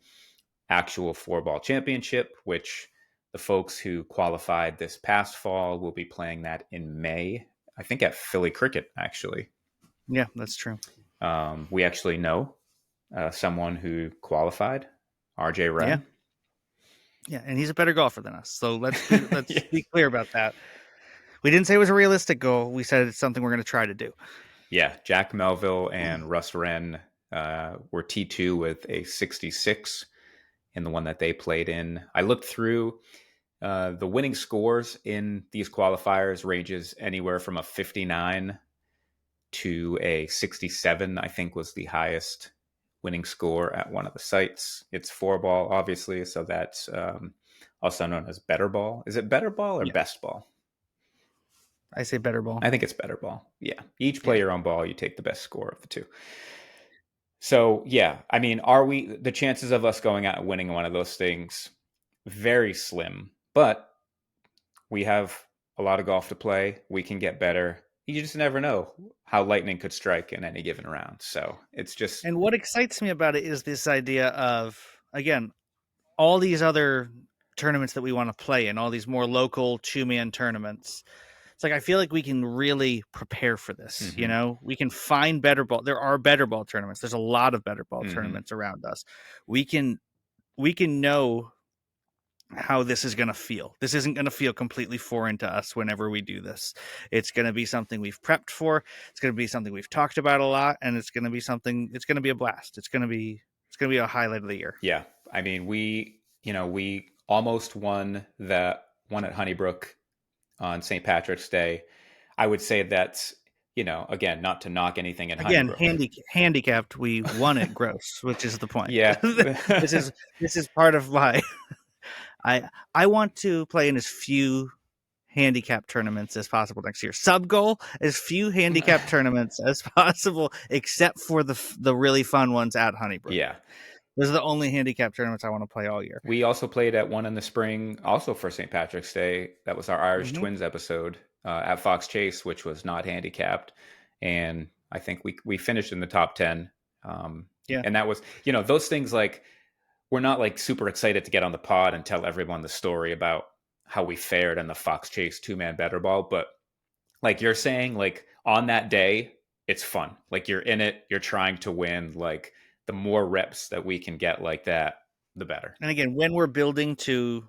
A: actual 4-ball championship, which the folks who qualified this past fall will be playing that in May, I think at Philly Cricket, actually.
B: Yeah, that's true.
A: We actually know someone who qualified, RJ Wren.
B: Yeah, and he's a better golfer than us. So let's be clear about that. We didn't say it was a realistic goal. We said it's something we're going to try to do.
A: Yeah, Jack Melville and Russ Wren were T2 with a 66 in the one that they played in. I looked through the winning scores in these qualifiers ranges anywhere from a 59 to a 67, I think was the highest winning score at one of the sites. It's 4-ball, obviously, so that's also known as better ball. Is it better ball or best ball?
B: I say better ball.
A: I think it's better ball. Yeah. Each play your own ball, you take the best score of the two. So, yeah, I mean, the chances of us going out and winning one of those things, very slim, but we have a lot of golf to play. We can get better. You just never know how lightning could strike in any given round. So it's just...
B: And what excites me about it is this idea of, again, all these other tournaments that we want to play in, all these more local 2-man tournaments. It's like, I feel like we can really prepare for this. We can find better ball. There are better ball tournaments. There's a lot of better ball tournaments around us. We can know how this is going to feel. This isn't going to feel completely foreign to us whenever we do this. It's going to be something we've prepped for. It's going to be something we've talked about a lot, and it's going to be something. It's going to be a blast. It's going to be a highlight of the year.
A: Yeah, I mean, we almost won that one at Honeybrook on St. Patrick's Day. I would say that's, again, not to knock anything in
B: Again,
A: Honeybrook.
B: handicapped. We won it gross, which is the point.
A: Yeah.
B: this is this is part of why I I want to play in as few handicap tournaments as possible next year. Sub goal, as few handicap tournaments as possible, except for the really fun ones at Honeybrook.
A: Yeah.
B: Those are the only handicap tournaments I want to play all year.
A: We also played at one in the spring, also for St. Patrick's Day. That was our Irish
B: Mm-hmm.
A: Twins episode at Fox Chase, which was not handicapped, and I think we finished in the top 10.
B: Yeah,
A: and that was, those things, like, we're not like super excited to get on the pod and tell everyone the story about how we fared in the Fox Chase 2-man better ball, but like you're saying, like on that day, it's fun. Like you're in it, you're trying to win. Like the more reps that we can get like that, the better.
B: and again, when we're building to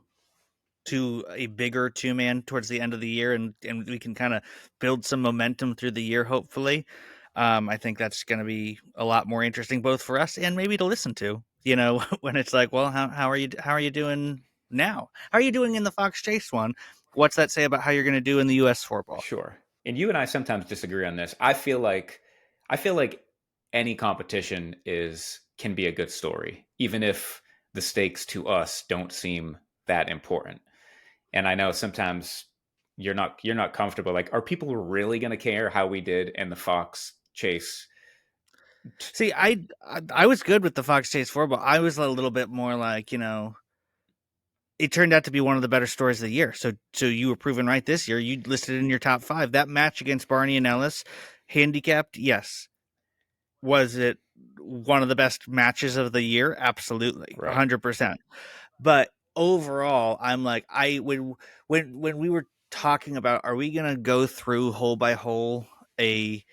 B: a bigger 2-man towards the end of the year, and we can kind of build some momentum through the year, hopefully. I think that's going to be a lot more interesting, both for us and maybe to listen to. When it's like, well, how are you doing now? How are you doing in the Fox Chase one? What's that say about how you're going to do in the U.S. 4-ball?
A: Sure. And you and I sometimes disagree on this. I feel like any competition can be a good story, even if the stakes to us don't seem that important. And I know sometimes you're not comfortable. Like, are people really going to care how we did in the Fox Chase?
B: See, I was good with the Fox Chase 4-ball. I was a little bit more like, it turned out to be one of the better stories of the year. So you were proven right this year. You listed in your top 5. That match against Barney and Ellis, handicapped, yes. Was it one of the best matches of the year? Absolutely,
A: Right.
B: 100%. But overall, I'm like, when we were talking about, are we gonna go through hole by hole a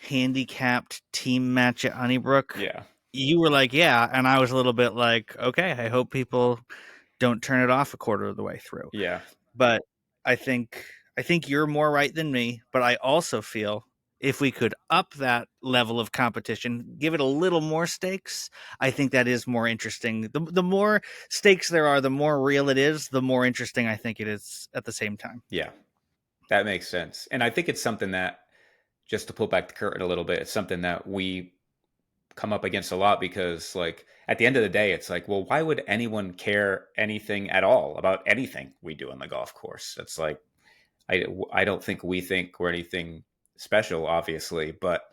B: handicapped team match at Honeybrook?
A: Yeah.
B: You were like, yeah, and I was a little bit like, okay, I hope people don't turn it off a quarter of the way through.
A: Yeah.
B: But I think you're more right than me, but I also feel if we could up that level of competition, give it a little more stakes, I think that is more interesting. The more stakes there are, the more real it is, the more interesting I think it is at the same time.
A: Yeah. That makes sense. And I think it's something that, just to pull back the curtain a little bit, it's something that we come up against a lot, because like at the end of the day, it's like, well, why would anyone care anything at all about anything we do on the golf course? It's like, I don't think we think we're anything special, obviously, but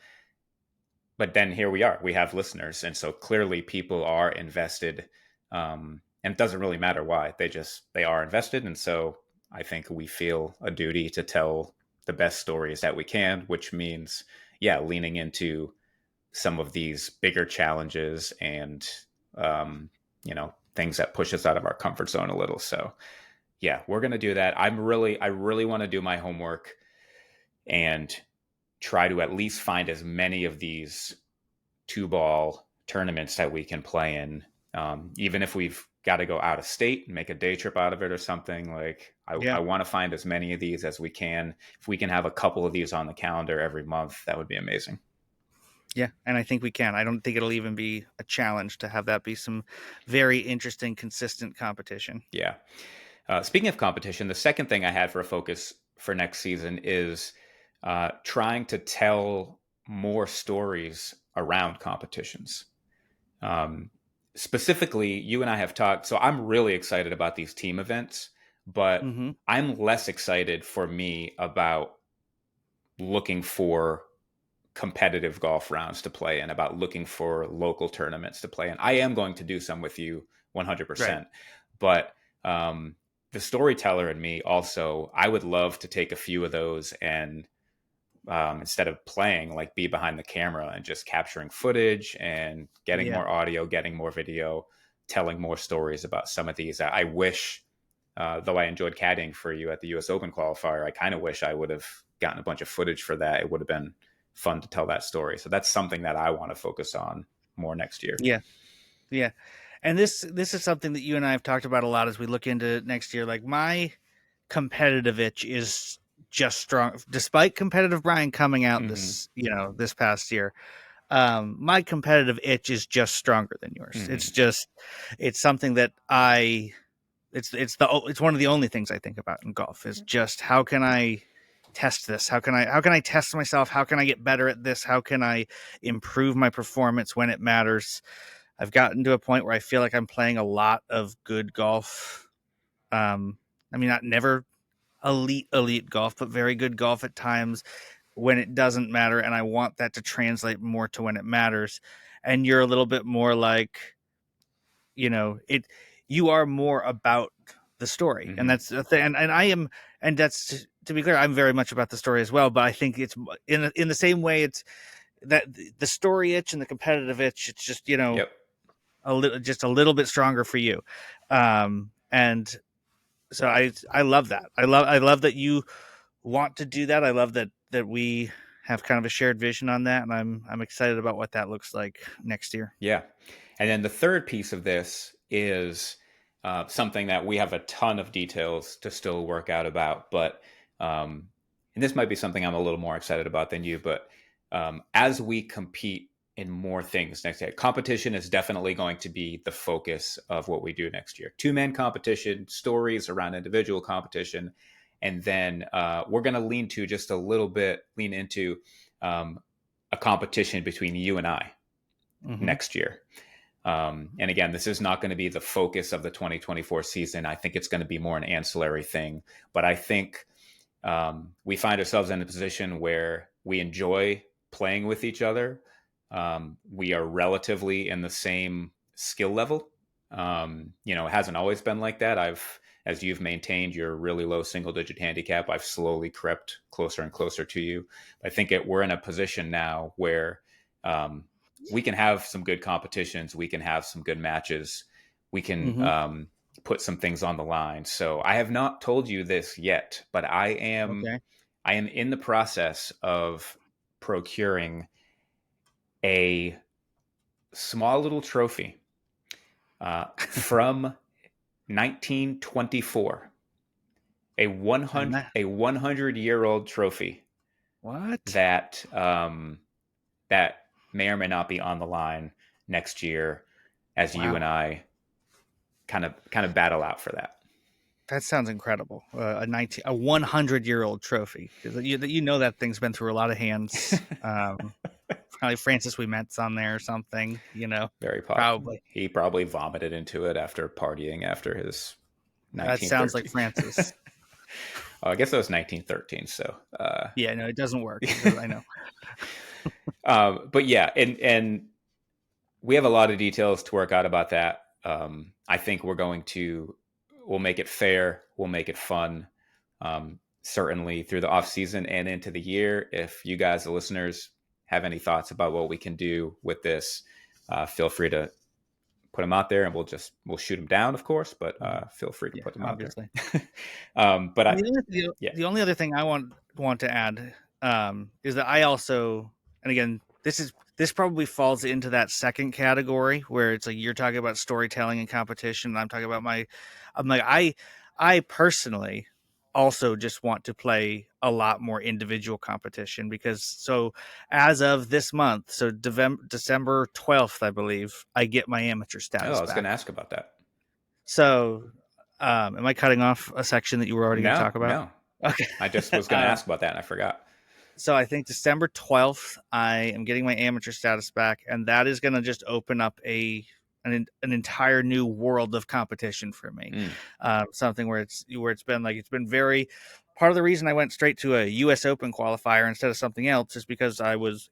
A: then here we are, we have listeners, and so clearly people are invested, and it doesn't really matter why, they are invested. And so I think we feel a duty to tell the best stories that we can, which means, yeah, leaning into some of these bigger challenges and things that push us out of our comfort zone a little. So yeah, we're going to do that. I really want to do my homework and try to at least find as many of these 2-ball tournaments that we can play in, even if we've got to go out of state and make a day trip out of it or something. Like
B: Yeah.
A: I want to find as many of these as we can. If we can have a couple of these on the calendar every month, that would be amazing.
B: Yeah, and I think we can. I don't think it'll even be a challenge to have that be some very interesting, consistent competition.
A: Yeah. Speaking of competition, the second thing I had for a focus for next season is trying to tell more stories around competitions. Specifically, you and I have talked, so I'm really excited about these team events, but
B: Mm-hmm.
A: I'm less excited for me about looking for competitive golf rounds to play in, about looking for local tournaments to play in. I am going to do some with you 100%.
B: Right.
A: But the storyteller in me also, I would love to take a few of those and instead of playing, like be behind the camera and just capturing footage and getting
B: Yeah.
A: more audio, getting more video, telling more stories about some of these. I wish, though I enjoyed caddying for you at the US Open qualifier, I kind of wish I would have gotten a bunch of footage for that. It would have been fun to tell that story. So that's something that I want to focus on more next year.
B: Yeah. Yeah. And this is something that you and I have talked about a lot as we look into next year. Like, my competitive itch is just strong, despite competitive Brian coming out
A: Mm-hmm.
B: this past year. My competitive itch is just stronger than yours.
A: Mm-hmm.
B: It's something that it's one of the only things I think about in golf is just how can I test this? How can I test myself? How can I get better at this? How can I improve my performance when it matters? I've gotten to a point where I feel like I'm playing a lot of good golf. I mean, not never elite golf, but very good golf at times when it doesn't matter, and I want that to translate more to when it matters. And you're a little bit more like, it you are more about the story, and
A: Mm-hmm.
B: that's the thing. And I am, and that's, to be clear, I'm very much about the story as well, but I think it's in the same way. It's that the story itch and the competitive itch, it's just,
A: Yep.
B: a little bit stronger for you. And so I love that. I love that you want to do that. I love that we have kind of a shared vision on that, and I'm excited about what that looks like next year.
A: Yeah. And then the third piece of this is something that we have a ton of details to still work out about. But, and this might be something I'm a little more excited about than you, but as we compete in more things next year, competition is definitely going to be the focus of what we do next year. Two-man competition, stories around individual competition. And then we're going to lean into a competition between you and I
B: Mm-hmm.
A: next year. And again, this is not going to be the focus of the 2024 season. I think it's going to be more an ancillary thing. But I think we find ourselves in a position where we enjoy playing with each other. We are relatively in the same skill level. It hasn't always been like that. As you've maintained your really low single digit handicap, I've slowly crept closer and closer to you. I think we're in a position now where um, we can have some good competitions. We can have some good matches. We can
B: Mm-hmm.
A: put some things on the line. So I have not told you this yet, but
B: Okay.
A: I am in the process of procuring a small little trophy from 1924,
B: And that,
A: a 100-year-old trophy
B: what?
A: that that may or may not be on the line next year as you and
B: Wow.
A: I kind of battle out for that.
B: That sounds incredible. A 100-year-old trophy. That thing's been through a lot of hands. Probably Francis Ouimet's on there or something.
A: Very possible.
B: Probably.
A: He probably vomited into it after partying after his
B: That sounds like
A: 1913.
B: Francis.
A: Oh, I guess that was 1913. So,
B: Yeah, no, it doesn't work. I know.
A: but yeah, and we have a lot of details to work out about that. I think we'll make it fair. We'll make it fun. Certainly through the off season and into the year. If you guys, the listeners, have any thoughts about what we can do with this, feel free to put them out there, and we'll shoot them down, of course. But feel free to
B: Yeah,
A: put them out there.
B: obviously.
A: But
B: And
A: I, yeah,
B: the only other thing I want to add is that I also, and again, this probably falls into that second category where it's like you're talking about storytelling and competition, and I'm like I personally also just want to play a lot more individual competition, because so as of this month, so December 12th, I believe, I get my amateur
A: oh, I
B: status
A: was going to
B: back.
A: ask about that.
B: So, am I cutting off a section that you were already going to
A: No,
B: talk about?
A: no,
B: Okay.
A: I just was going to ask about that, and I forgot.
B: So I think December 12th, I am getting my amateur status back, and that is going to just open up an entire new world of competition for me.
A: Mm,
B: Something where it's been very, part of the reason I went straight to a U.S. Open qualifier instead of something else is because I was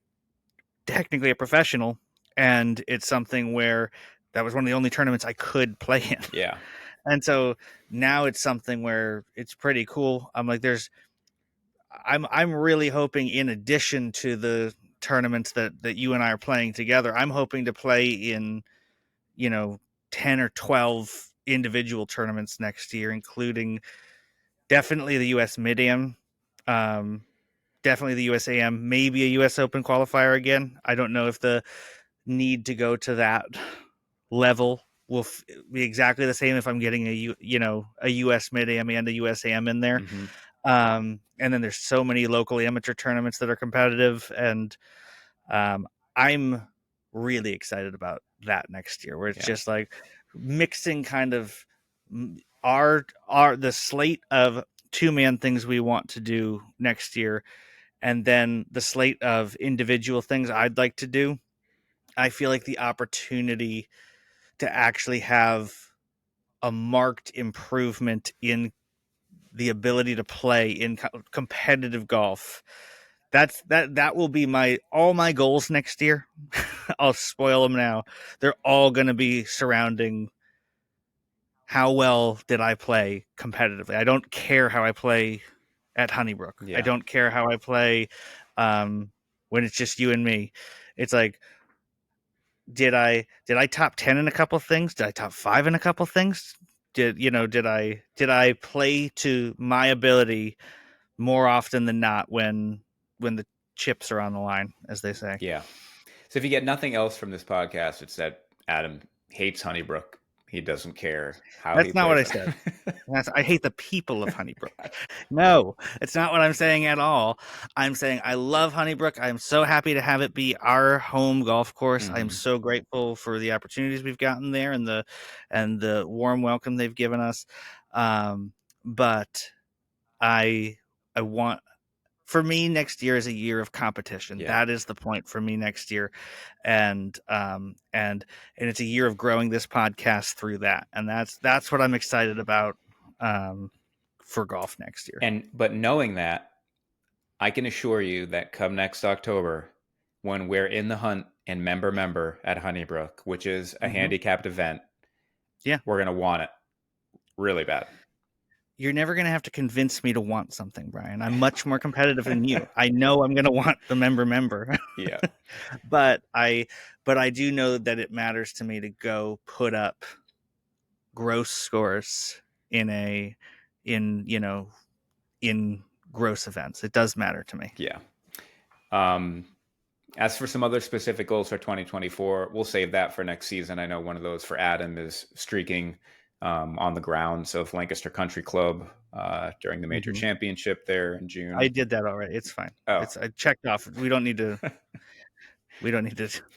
B: technically a professional, and it's something where that was one of the only tournaments I could play in.
A: yeah,
B: And so now it's something where it's pretty cool. I'm really hoping, in addition to the tournaments that you and I are playing together, I'm hoping to play in, you know, 10 or 12 individual tournaments next year, including definitely the US Mid Am, um, definitely the USAM, maybe a US Open qualifier again. I don't know if the need to go to that level will be exactly the same if I'm getting a US Mid Am and a US Am in there.
A: Mm-hmm.
B: And then there's so many local amateur tournaments that are competitive, and I'm really excited about that next year, where it's
A: Yeah.
B: just like mixing kind of our the slate of 2-man things we want to do next year, and then the slate of individual things I'd like to do. I feel like the opportunity to actually have a marked improvement in the ability to play in competitive golf. That will be all my goals next year. I'll spoil them now. They're all going to be surrounding how well did I play competitively. I don't care how I play at Honeybrook. I
A: Yeah.
B: don't care how I play when it's just you and me. It's like, did I top 10 in a couple things? Did I top 5 in a couple things? Did I play to my ability more often than not when the chips are on the line, as they say?
A: Yeah. So if you get nothing else from this podcast, it's that Adam hates Honeybrook. He doesn't care how he
B: That's not what
A: plays
B: I said. I hate the people of Honeybrook. No, it's not what I'm saying at all. I'm saying I love Honeybrook. I'm so happy to have it be our home golf course. I'm
A: Mm-hmm.
B: so grateful for the opportunities we've gotten there and the warm welcome they've given us. But I I want for me next year is a year of competition.
A: Yeah.
B: That is the point for me next year, and it's a year of growing this podcast through that, and that's what I'm excited about for golf next year.
A: But knowing that, I can assure you that come next October, when we're in the hunt and member at Honeybrook, which is a
B: Mm-hmm.
A: handicapped event,
B: Yeah,
A: we're gonna want it really bad.
B: you're never going to have to convince me to want something, Brian. I'm much more competitive than you. I know I'm going to want the member.
A: Yeah.
B: but I do know that it matters to me to go put up gross scores in in gross events. It does matter to me.
A: Yeah. Um, as for some other specific goals for 2024, we'll save that for next season. I know one of those for Adam is streaking on the grounds of Lancaster Country Club during the major
B: Mm-hmm.
A: championship there in June.
B: I did that already. It's fine.
A: Oh,
B: I checked off. We don't need to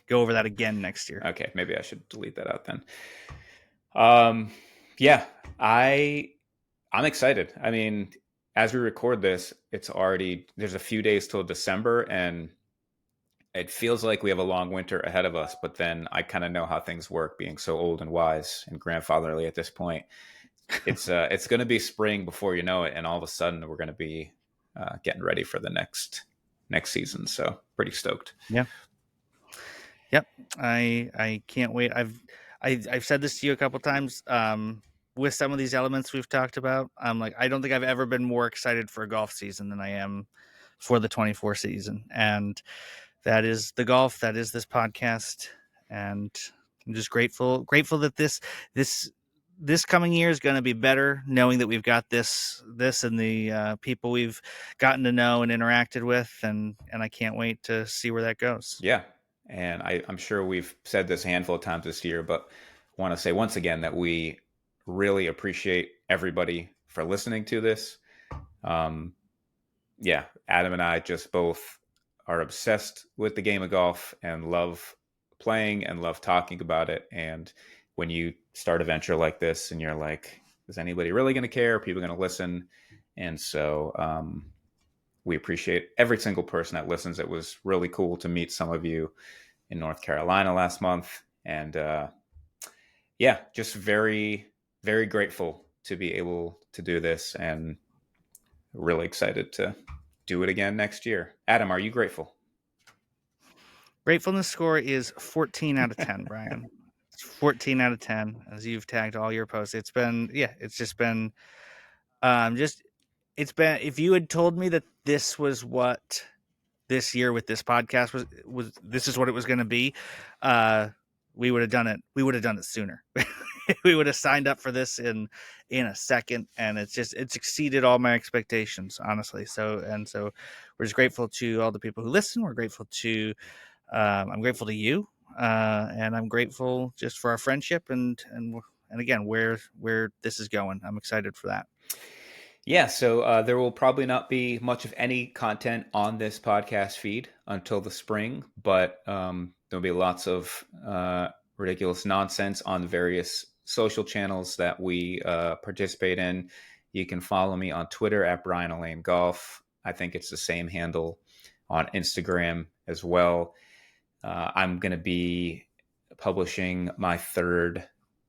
B: go over that again next year.
A: okay. Maybe I should delete that out then. Yeah, I'm excited. I mean, as we record this, there's a few days till December, and it feels like we have a long winter ahead of us. But then I kind of know how things work, being so old and wise and grandfatherly at this point. It's going to be spring before you know it, and all of a sudden we're going to be getting ready for the next season. So pretty stoked.
B: Yeah. Yep. I can't wait. I've said this to you a couple times. With some of these elements we've talked about, I'm like, I don't think I've ever been more excited for a golf season than I am for the 24 season. And that is the golf, that is this podcast. And I'm just grateful that this coming year is going to be better, knowing that we've got this and the people we've gotten to know and interacted with, and I can't wait to see where that goes.
A: Yeah, and I'm sure we've said this a handful of times this year, but want to say once again that we really appreciate everybody for listening to this. Yeah, Adam and I just both are obsessed with the game of golf and love playing and love talking about it. And when you start a venture like this and you're like, is anybody really going to care? Are people going to listen? And so we appreciate every single person that listens. It was really cool to meet some of you in North Carolina last month. And yeah, just very, very grateful to be able to do this and really excited to do it again next year. Adam, are you grateful?
B: Gratefulness score is 14 out of 10, Brian. It's 14 out of 10 as you've tagged all your posts. It's just been if you had told me that this was what this year with this podcast was this is what it was going to be, we would have done it. We would have done it sooner. We would have signed up for this in a second, and it's exceeded all my expectations, honestly. So we're just grateful to all the people who listen. We're grateful to I'm grateful to you. and I'm grateful just for our friendship and again where this is going. I'm excited for that.
A: Yeah, so there will probably not be much of any content on this podcast feed until the spring, but there'll be lots of ridiculous nonsense on the various social channels that we participate in. You can follow me on Twitter at Brian Elaine Golf. I think it's the same handle on Instagram as well. I'm going to be publishing my third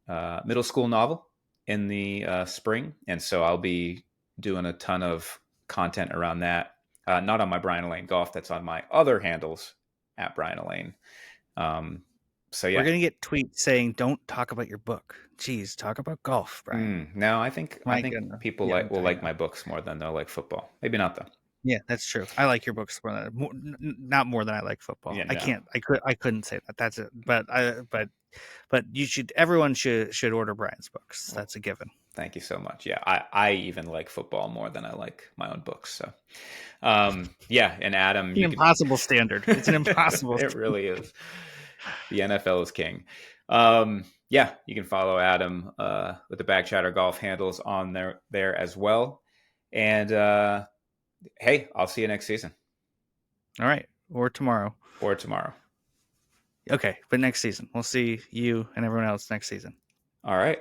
A: middle school novel in the spring, and so I'll be doing a ton of content around that. Not on my Brian Elaine Golf, that's on my other handles at Brian Elaine. Um, so
B: We're
A: yeah.
B: gonna get tweets saying, "Don't talk about your book." Jeez, talk about golf, Brian.
A: No, I think
B: My goodness.
A: people
B: Yeah,
A: will
B: I
A: like
B: know.
A: my books more than they'll like football. Maybe not though.
B: Yeah, that's true. I like your books not more than I like football.
A: Yeah,
B: I
A: no.
B: can't. I couldn't say that. That's it. But you should. Everyone should order Brian's books.
A: Well,
B: That's a given.
A: thank you so much. Yeah, I even like football more than I like my own books. So, yeah, and Adam,
B: It's an
A: you can.
B: impossible standard. It's an impossible.
A: It really is. The NFL is king. Yeah, you can follow Adam with the Bag Chatter Golf handles on there as well. And hey, I'll see you next season
B: All right, or tomorrow.
A: or tomorrow.
B: Okay, but next season we'll see you and everyone else next season.
A: All right.